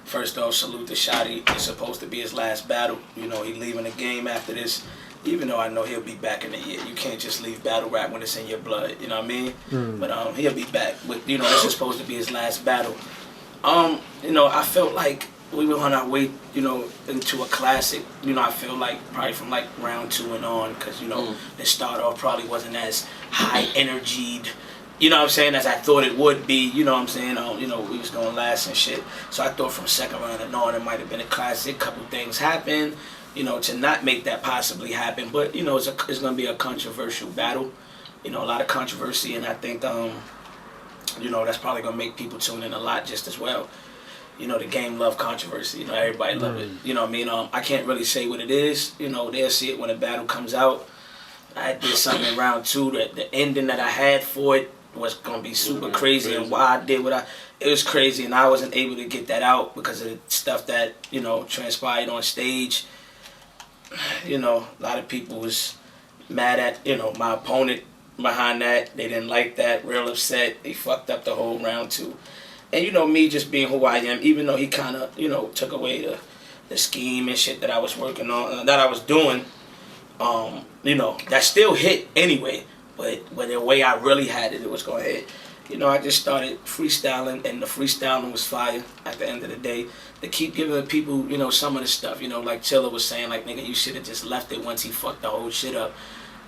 First off, salute to Shotty. It's supposed to be his last battle. He leaving the game after this. Even though I know he'll be back in a year. You can't just leave battle rap when it's in your blood. You know what I mean? But he'll be back. But this is supposed to be his last battle. I felt like we were on our way, into a classic. I feel like probably from like round 2 and on, because the start off probably wasn't as high energied. You know what I'm saying, as I thought it would be, you know what I'm saying, we was going last and shit. So I thought from second round and on, it might have been a classic. Couple things happened, to not make that possibly happen. But, it's going to be a controversial battle, a lot of controversy. And I think, that's probably going to make people tune in a lot just as well. The game love controversy, everybody love it. You know what I mean? I can't really say what it is. They'll see it when the battle comes out. I did something in round 2, the ending that I had for it was gonna be super crazy, and why I did it was crazy, and I wasn't able to get that out because of the stuff that transpired on stage. A lot of people was mad at my opponent behind that. They didn't like that, real upset. They fucked up the whole round 2, and me just being who I am, even though he kind of took away the scheme and shit that I was working on, that I was doing. That still hit anyway. But the way I really had it, it was going to hit. I just started freestyling, and the freestyling was fire at the end of the day. To keep giving people, some of the stuff, like Chilla was saying, like, nigga, you should have just left it once he fucked the whole shit up.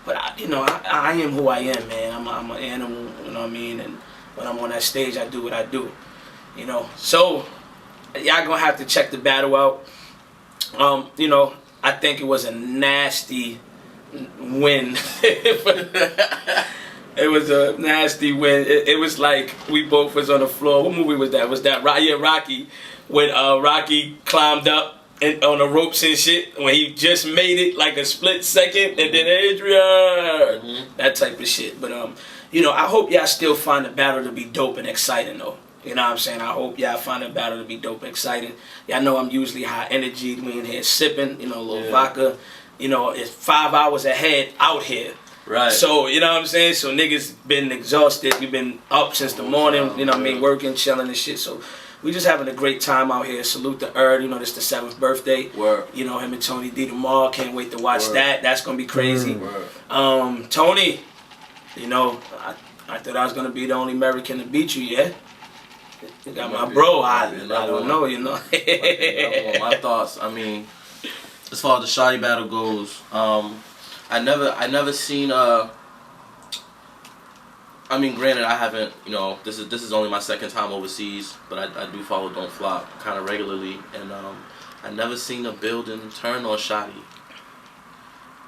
But, I am who I am, man. I'm an animal, you know what I mean? And when I'm on that stage, I do what I do, So, y'all going to have to check the battle out. I think it was a nasty win. It was a nasty win. It was like we both was on the floor. What movie was that? Was that Rocky? When Rocky climbed up on the ropes and shit, when he just made it like a split second, and then Adrian, that type of shit. But I hope y'all still find the battle to be dope and exciting though. You know what I'm saying? I hope y'all find the battle to be dope and exciting. Y'all know I'm usually high energy. We in here sipping, a little vodka. It's 5 hours ahead out here. Right. So, you know what I'm saying? So niggas been exhausted. We've been up since the morning, working, chilling and shit. So we just having a great time out here. Salute to this the 7th birthday. Word. Him and Tony D tomorrow. Can't wait to watch that. That's gonna be crazy. Tony, I thought I was gonna be the only American to beat you, yeah? You got my bro. I don't know, My thoughts, as far as the Shotty battle goes, I never seen granted I haven't, this is only my second time overseas, but I do follow Don't Flop kind of regularly, and I never seen a building turn on Shotty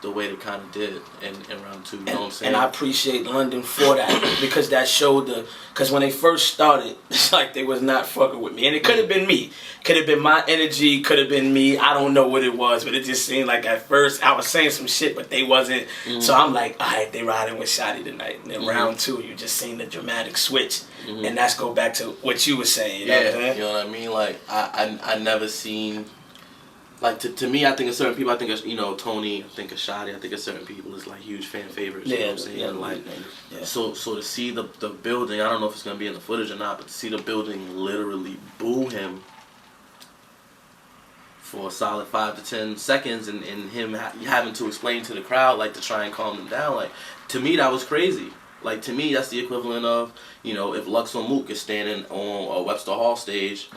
the way it kind of did in round 2, you know what I'm saying? And I appreciate London for that, because that showed because when they first started, it's like they was not fucking with me. And it could have been me. Could have been my energy, could have been me. I don't know what it was, but it just seemed like at first I was saying some shit, but they wasn't. So I'm like, all right, they riding with Shotty tonight. And then round 2, you just seen the dramatic switch. And that's go back to what you were saying. You know what I'm saying? You know what I mean? Like, I never seen... Like, to me, I think of certain people, I think of, Tony, I think of Shotty, I think of certain people as, like, huge fan favorites, you know what I'm saying? So to see the building, I don't know if it's going to be in the footage or not, but to see the building literally boo him for a solid 5 to 10 seconds and him having to explain to the crowd, like, to try and calm them down, like, to me, that was crazy. Like, to me, that's the equivalent of, if Lux or Mook is standing on a Webster Hall stage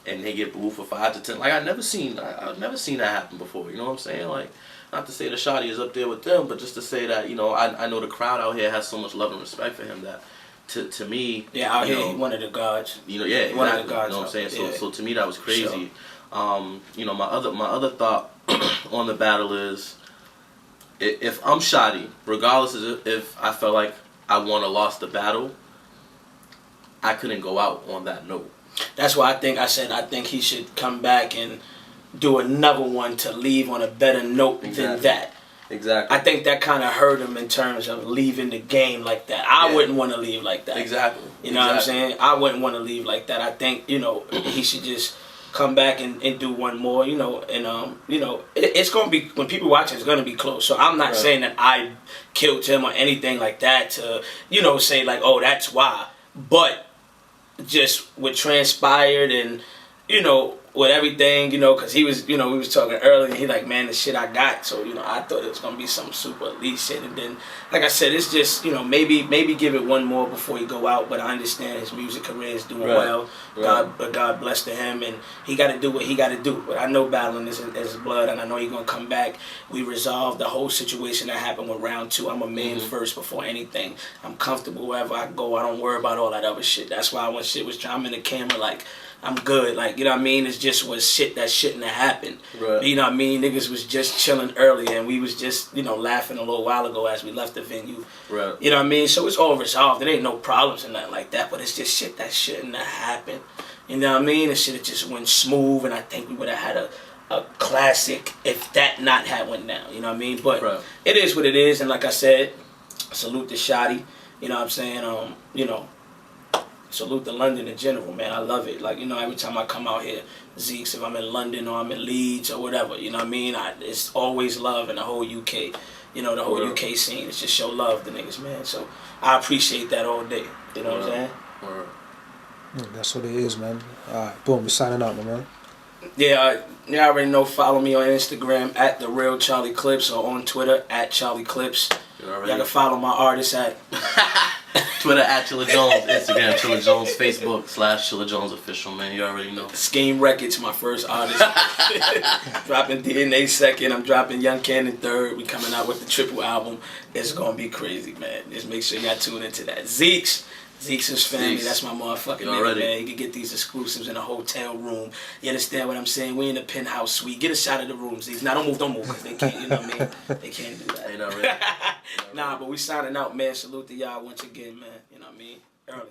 and they get booed for 5 to 10. Like, I've never seen that happen before. You know what I'm saying? Like, not to say that Shotty is up there with them, but just to say that, I know the crowd out here has so much love and respect for him that, to me, out here, he one of the gods. Exactly. One of the gods. You know what I'm saying? So to me, that was crazy. Sure. My other thought on the battle is, if I'm Shotty, regardless of if I felt like I won or lost the battle, I couldn't go out on that note. That's why I think he should come back and do another one to leave on a better note than that. Exactly. I think that kind of hurt him in terms of leaving the game like that. I wouldn't want to leave like that. Exactly. You know what I'm saying? I wouldn't want to leave like that. I think, he should just come back and do one more, and it's going to be, when people watch it's going to be close. So I'm not saying that I killed him or anything like that to, say like, oh, that's why. But just what transpired and, with everything, because he was, we was talking earlier, and he like, man, the shit I got. So, I thought it was going to be some super elite shit. And then, like I said, it's just, maybe give it one more before he go out. But I understand his music career is doing well. Right. God bless to him. And he got to do what he got to do. But I know battling is his blood, and I know he's going to come back. We resolved the whole situation that happened with round 2. I'm a man first before anything. I'm comfortable wherever I go. I don't worry about all that other shit. That's why when shit was, I'm in the camera like, I'm good, like, you know what I mean? It's just was shit that shouldn't have happened. Right. You know what I mean? Niggas was just chilling earlier, and we was just, laughing a little while ago as we left the venue. Right. You know what I mean? So it's all resolved. There ain't no problems and nothing like that, but it's just shit that shouldn't have happened. You know what I mean? It should have just went smooth, and I think we would have had a classic if that not had went down. You know what I mean? But it is what it is, and like I said, salute to Shotty. You know what I'm saying? Salute to London in general, man. I love it. Like, every time I come out here, Zeeks, if I'm in London or I'm in Leeds or whatever, you know what I mean? It's always love in the whole UK. The whole UK scene. It's just show love to niggas, man. So I appreciate that all day. You know what I'm saying? That's what it is, man. All right, boom, we're signing out, my man. Yeah, you already know. Follow me on Instagram at The Real Charlie Clips or on Twitter at Charlie Clips. Y'all can follow my artist at Twitter at Chilla Jones, Instagram Chilla Jones, Facebook /Chilla Jones Official, man. You already know. Scheme Records, my first artist. Dropping DNA second. I'm dropping Young Cannon third. We coming out with the triple album. It's gonna be crazy, man. Just make sure y'all tune into that. Zeeks is family. Zeeks. That's my motherfucking nigga, man. You can get these exclusives in a hotel room. You understand what I'm saying? We in the penthouse suite. Get a shot of the room, Zeeks. Now don't move, because they can't, you know what I mean? They can't do that. Ain't already. Nah, but we signing out, man. Salute to y'all once again, man. You know what I mean? Early.